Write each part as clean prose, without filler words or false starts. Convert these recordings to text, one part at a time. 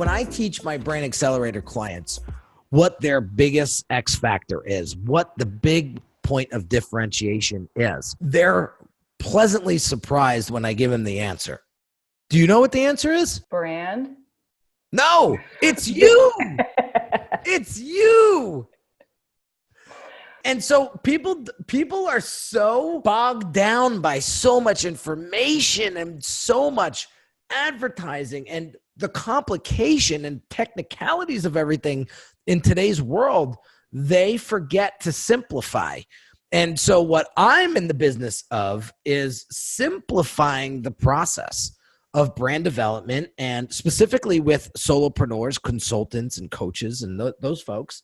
when I teach my Brand Accelerator clients what their biggest X factor is, what the big point of differentiation is, they're pleasantly surprised when I give them the answer. Do you know what the answer is? Brand? No, it's you. It's you. And so people are so bogged down by so much information and so much advertising and the complication and technicalities of everything in today's world, they forget to simplify. And so what I'm in the business of is simplifying the process of brand development, and specifically with solopreneurs, consultants, and coaches and those folks,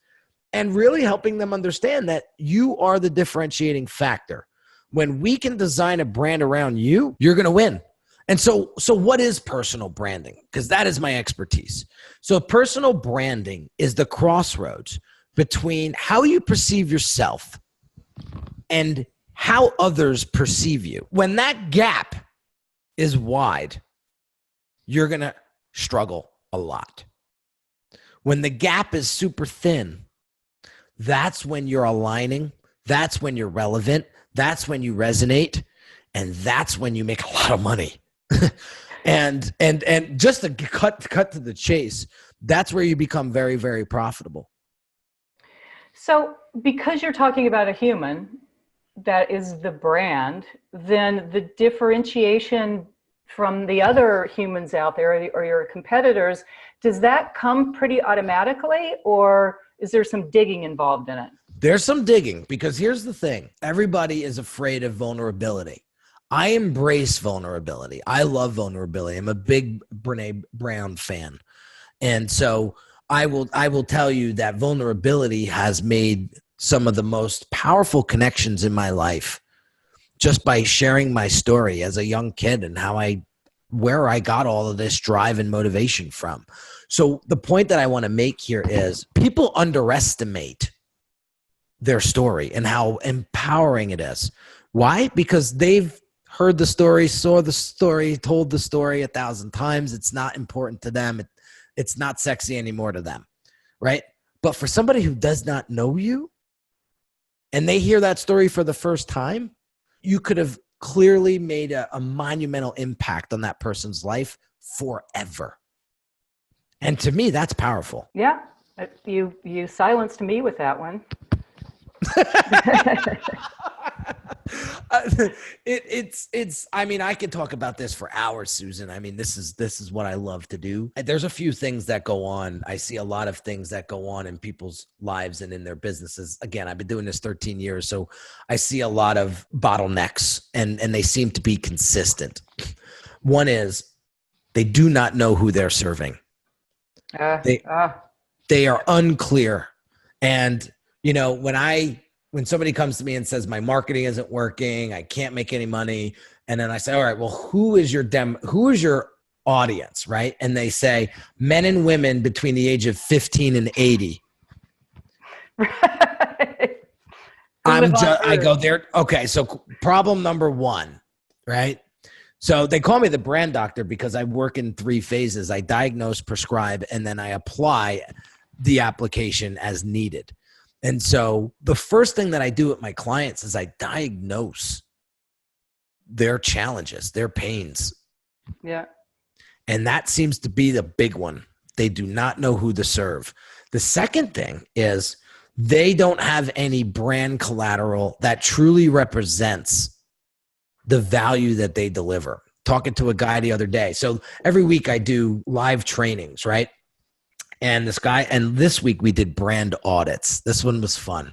and really helping them understand that you are the differentiating factor. When we can design a brand around you, you're going to win. And so what is personal branding? Because that is my expertise. So personal branding is the crossroads between how you perceive yourself and how others perceive you. When that gap is wide, you're going to struggle a lot. When the gap is super thin, that's when you're aligning. That's when you're relevant. That's when you resonate. And that's when you make a lot of money. and just to cut to the chase, that's where you become very, very profitable. So because you're talking about a human that is the brand, then the differentiation from the other humans out there or your competitors, does that come pretty automatically, or is there some digging involved in it? There's some digging, because here's the thing. Everybody is afraid of vulnerability. I embrace vulnerability. I love vulnerability. I'm a big Brené Brown fan. And so I will tell you that vulnerability has made some of the most powerful connections in my life just by sharing my story as a young kid and where I got all of this drive and motivation from. So the point that I want to make here is people underestimate their story and how empowering it is. Why? Because they've heard the story, saw the story, told the story 1,000 times. It's not important to them. It's not sexy anymore to them, right? But for somebody who does not know you and they hear that story for the first time, you could have clearly made a monumental impact on that person's life forever. And to me, that's powerful. Yeah, you silenced me with that one. I mean, I could talk about this for hours, Susan. I mean, this is what I love to do. There's a few things that go on. I see a lot of things that go on in people's lives and in their businesses. Again, I've been doing this 13 years, so I see a lot of bottlenecks, and they seem to be consistent. One is they do not know who they're serving. They are unclear. And, you know, when somebody comes to me and says, my marketing isn't working, I can't make any money. And then I say, all right, well, who is your audience, right? And they say men and women between the age of 15 and 80. Right. I go there. Okay. So problem number one, right? So they call me the brand doctor because I work in 3 phases. I diagnose, prescribe, and then I apply the application as needed. And so the first thing that I do with my clients is I diagnose their challenges, their pains. Yeah. And that seems to be the big one. They do not know who to serve. The second thing is they don't have any brand collateral that truly represents the value that they deliver. Talking to a guy the other day. So every week I do live trainings, right? And this week we did brand audits. This one was fun.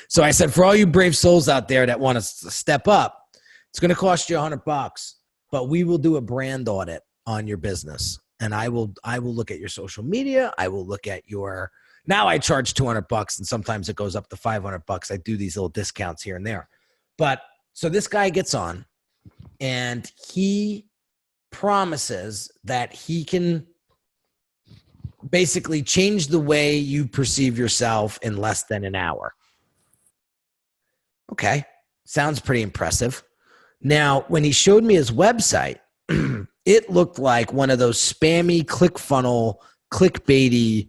So I said, for all you brave souls out there that want to step up, it's going to cost you $100, but we will do a brand audit on your business. And I will look at your social media. I will look at now I charge $200 and sometimes it goes up to $500. I do these little discounts here and there. But so this guy gets on and he promises that he can basically change the way you perceive yourself in less than an hour. Okay. Sounds pretty impressive. Now, when he showed me his website, it looked like one of those spammy ClickFunnels clickbaity.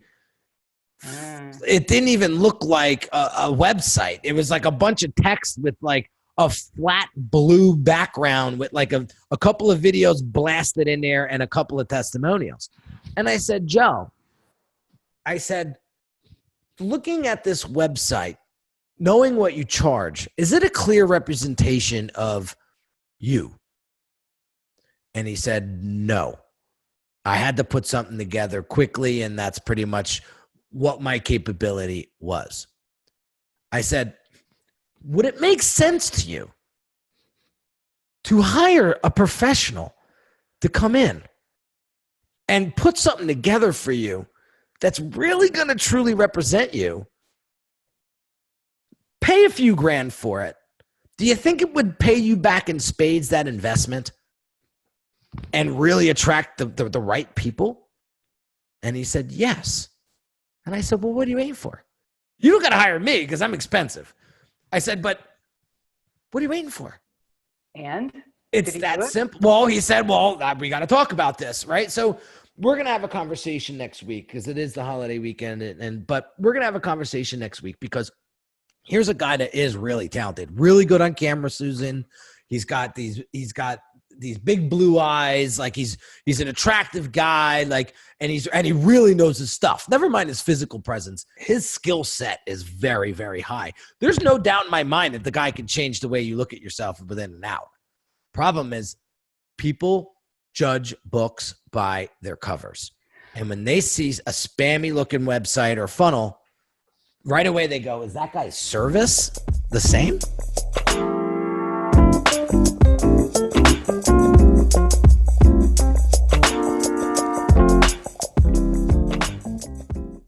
It didn't even look like a website. It was like a bunch of text with like a flat blue background with like a couple of videos blasted in there and a couple of testimonials. And I said, Joe, looking at this website, knowing what you charge, is it a clear representation of you? And he said, no. I had to put something together quickly, and that's pretty much what my capability was. I said, would it make sense to you to hire a professional to come in and put something together for you that's really going to truly represent you? Pay a few grand for it. Do you think it would pay you back in spades, that investment, and really attract the right people? And he said, yes. And I said, well, what are you aiming for? You don't got to hire me because I'm expensive. I said, but what are you waiting for? And it's that simple. Well, he said, well, we got to talk about this, right? So we're going to have a conversation next week because it is the holiday weekend. But we're going to have a conversation next week because here's a guy that is really talented, really good on camera, Susan. He's got these big blue eyes. Like he's an attractive guy. Like, and he really knows his stuff. Never mind his physical presence. His skill set is very, very high. There's no doubt in my mind that the guy can change the way you look at yourself within an hour. Problem is, people judge books by their covers. And when they see a spammy looking website or funnel, right away they go, is that guy's service the same?